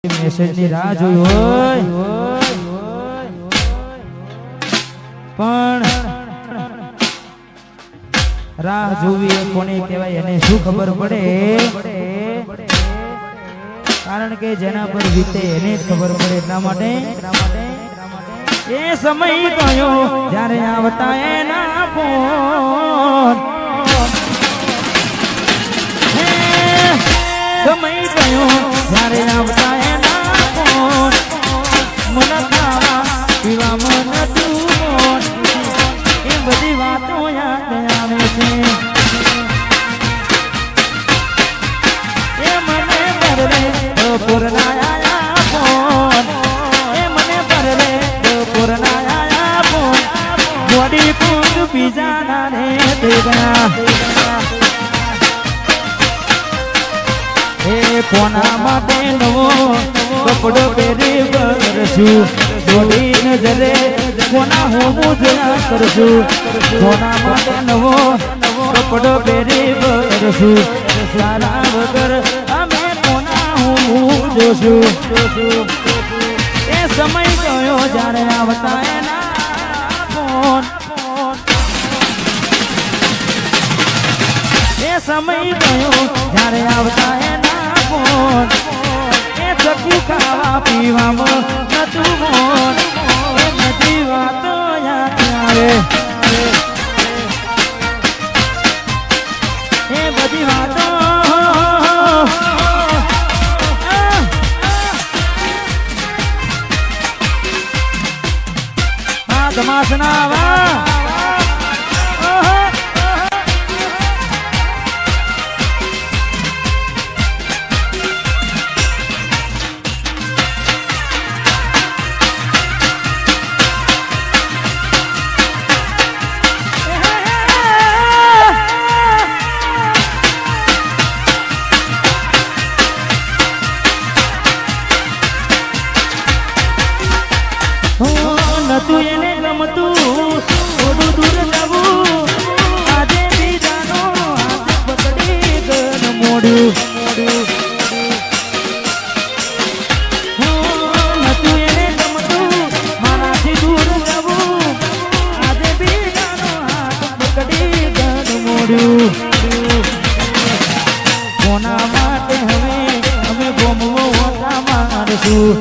Message ની રાહ જોઈ હોય પણ રાહ જોવી એ કોને કહેવાય એને શું ખબર પડે? કારણ કે જેના પર વીતે એને જ ખબર પડે. એટલા માટે એ સમય ગયો જ્યારે આવતા એના ફોન, સમય ગયો જ્યારે આવતા એના ફોન, મન ખાવા પીવા મન તું એ બધી વાતો યાદ આવે છે. એ મને પરલે બપોરના આયા ફોન, એ મને પરલે બપોરના આયા ફોન, બોડી પૂગ બીજાના રે થઈ ગયા. એ કોના માટે નવો કપડો પહેરી વરસું, જોડી નજરે કોના હું જોયા કરશું. કોના માટે નવો કપડો પહેરી વરસું, સારા વગર અમે કોના હું જોશું. એ સમય ગયો જ્યારે આવતા એના ફોન, એ સમય ગયો જ્યારે આવતા એના ફોન, એ ચકુ ખાવા પીવામાં નતું મોન, એ બધી વાતો યાદ આવે. એ બધી વાતો આ ધમાસના વા નતું એને ગમતું થોડું દૂર જવું, આજે બીજાનો હાથ પકડી ગન મોડ્યું. નતું એને ગમતું મારાથી દૂર જવું, આજે બીજાનો હાથ પકડી ગન મોડ્યું. કોના માટે હવે અમે ગોમવો હોતા મારશું,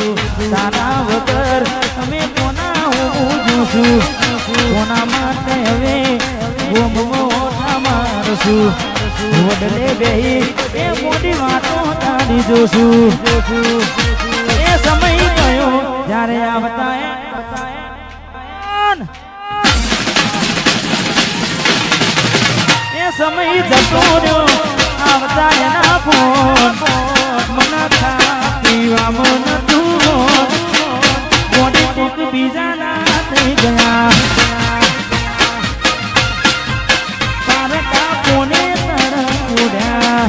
તારા વગર અમે કોના જોશું. કોના માટે હવે ગોમવા મારશું, વડલે બેહી એ મોટી વાતો તારી જોશું. એ સમય ગયો જ્યારે આવતા એ સમય જતો રહ્યો આવતા એના ફોન, મન ખા પીવા મન તું મોટી ટૂંક બીજાના થઈ ગયા. તારકા કોને તરફ ઉડ્યા.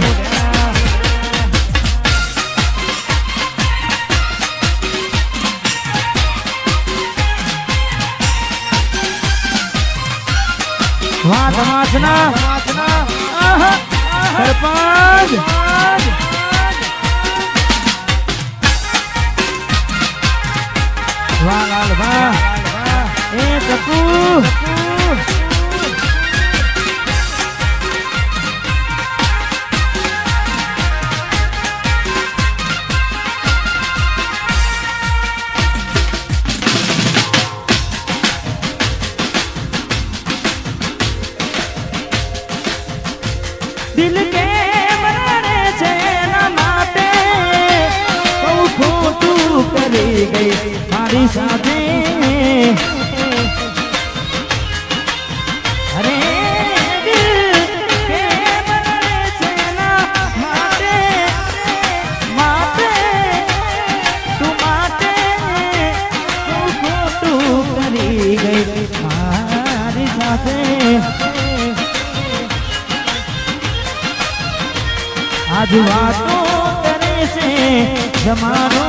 વાહ ધમાસના સરપંચ વાહ લાલ વાહ એ ચકુ દિલ કે મરણે છે એના માટે બહુ ખોટું કરી ગઈ મારી સાથે. અરે દિલ કે મરણે છે એના માટે તું માટે બહુ ખોટું કરી ગઈ મારી સાથે. આજ વાતો કરે છે જમાનો,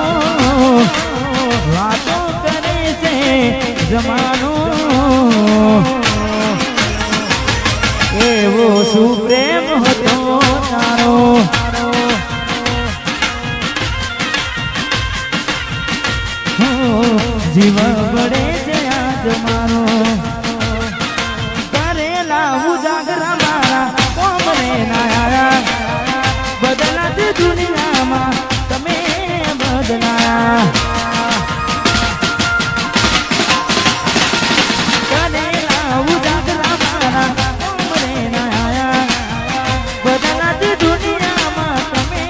વાતો કરે છે જમાનો, એવો શું પ્રેમ હતો તારો. જીવ બળે છે આજ મારો કરેલા ઉજાગરા મારા કોમરે ના આયા બદલાતી દુનિયામાં તમે બદલાયા કરેલા ઉજાગરા મારા કોમરે ના આયા બદલાતી દુનિયામાં તમે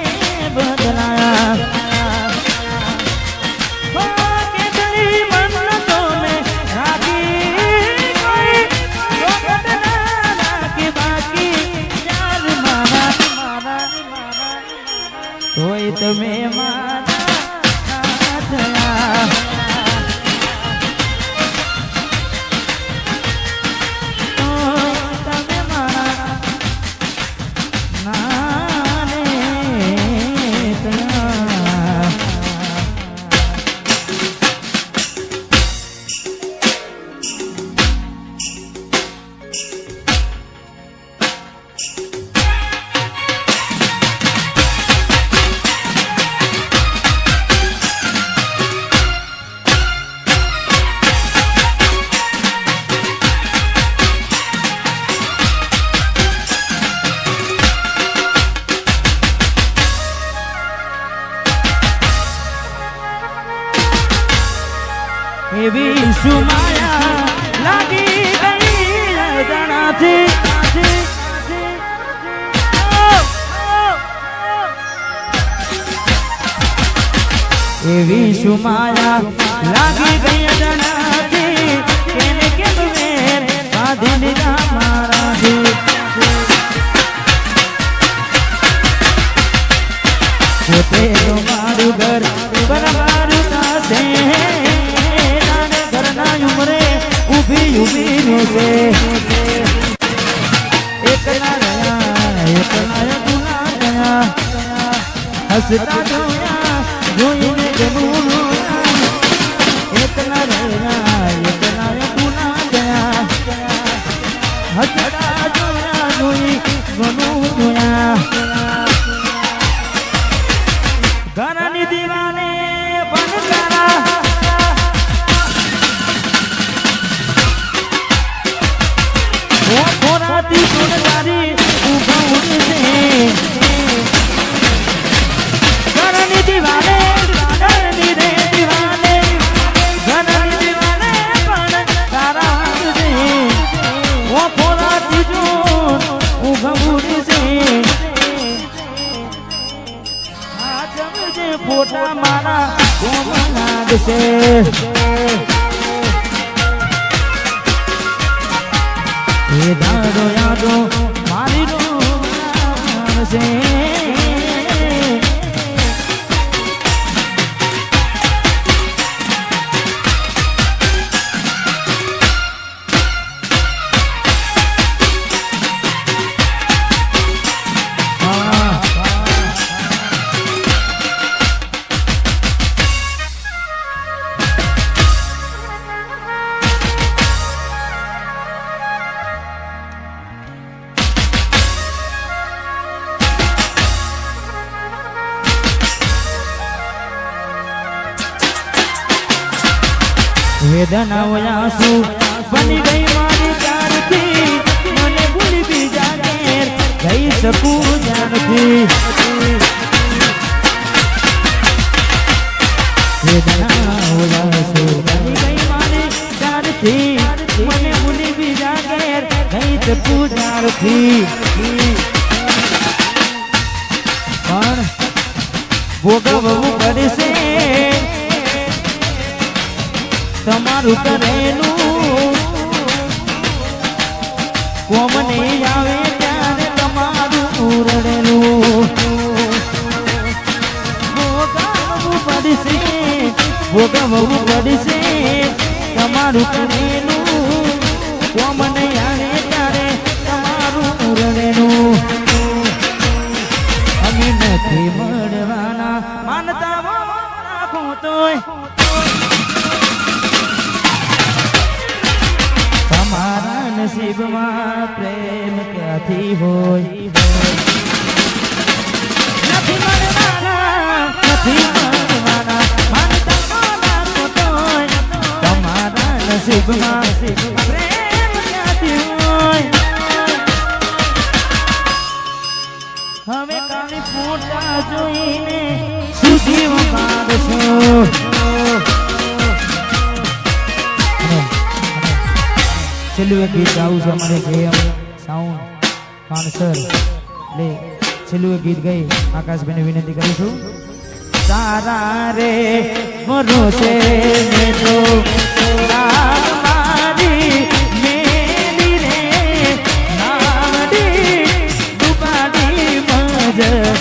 બદલાયા તમે મારા થયા તમે મારા નાને થયા એવી સુમાયા લાગી ગઈ જણાથી એવી સુમાયા લાગી ગઈ જણાથી કેને કેમ મેર બાંધી લીધા મારાથી પોતે તો મારું ઘર બરાબર થશે ઉભી રહેશે એકલા રહ્યા ગુના ગયા હસતા જોયા જોઈને જનું એકલા રહ્યા ગુના ગયા હસતા જોયા જોઈ ગનું જોયા ઘરની દીવાને પણ કરા થોરાથી સોનદારી ઉભા ઉડશે ઘરની દીવાને ઘરની રે દીવાને ઘરની દીવાને પણ તારા ઉડશે ઓ થોરાથી જો ઉભા ઉડશે આ જમજે ફોટા મારા કોમ લાગશે એ દાડો યાદો મારી રોશે વેદનાઓ આંસુ બની ગઈ મારી જાનથી મને ભૂલી બીજા ઘેર જઈ શકું જાનથી વેદનાઓ આંસુ બની ગઈ મારી જાનથી મને ભૂલી બીજા ઘેર જઈ શકું જાનથી પણ ભોગવવું પડશે તમારું કરેલું કોમ નહીં આવે ત્યારે તમારું રડેલું ભોગવવું પડશે તમારું કરેલું કોમ નહીં આવે ત્યારે તમારું રડેલું અમે નથી મળવાના માનતા રાખો તોય નસીબમાં પ્રેમ ક્યાંથી હોય નથી મળવાના માનતા રાખો નસીબમાં પ્રેમ ક્યાંથી હોય હવે તારી ફોટા જોઈને સુધી વગાડશો છેલ્લું એક ગીત ગાવું છે અમારે જેમ સાઉન્ડ પાનસર લે છેલ્લું એક ગીત ગઈ આકાશભાઈને વિનંતી કરીશું તારા રે ભરોસે મેં તો મારી મેલી રે નામડી ડુબાડી મજદાર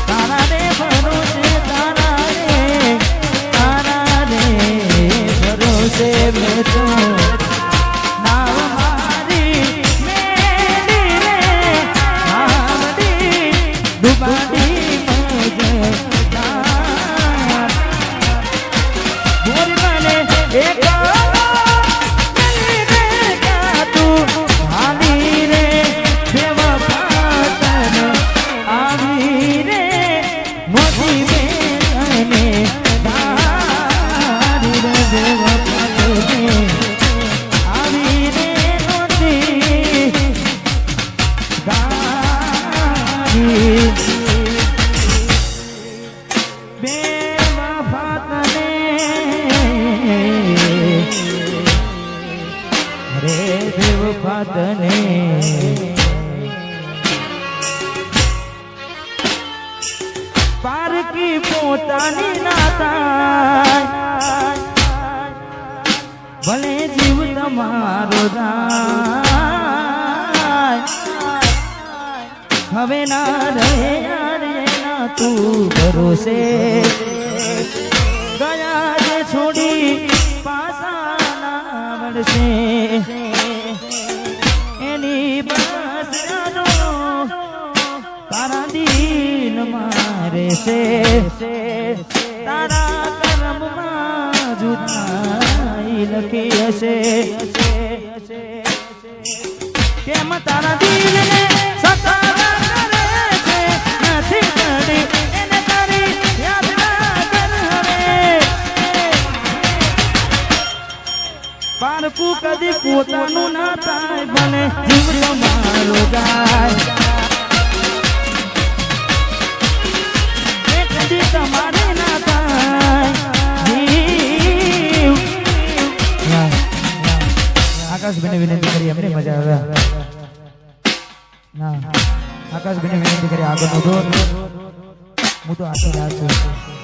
તારા રે ભરોસે મેં તો નામ મારી મેલી રે નામડી ડુબાડી મજદાર બોલ મને એક પારકી પોતાની નાતા ભલે જીવ તમારો જાય હવે ના રહે ના તું ભરોસે ગયા જે છોડી પાસા ના મળશે એની બસ તારા દિલ મારે છે તારા કર્મમાં જુદાઈ લખી હશે કેમ તારા દિલને સતાવા કરે છે નથી કરી એને તારી યાદ ના કર હવે પારકું કદી પોતાનું ના થાય ભલે જીવ તમારો જાય તમારે ના થાય આકાશભાઈને વિનંતી કરી અમને મજા આવે ના આકાશભાઈને વિનંતી કરી આગળ હું તો આશીર્વાદ છું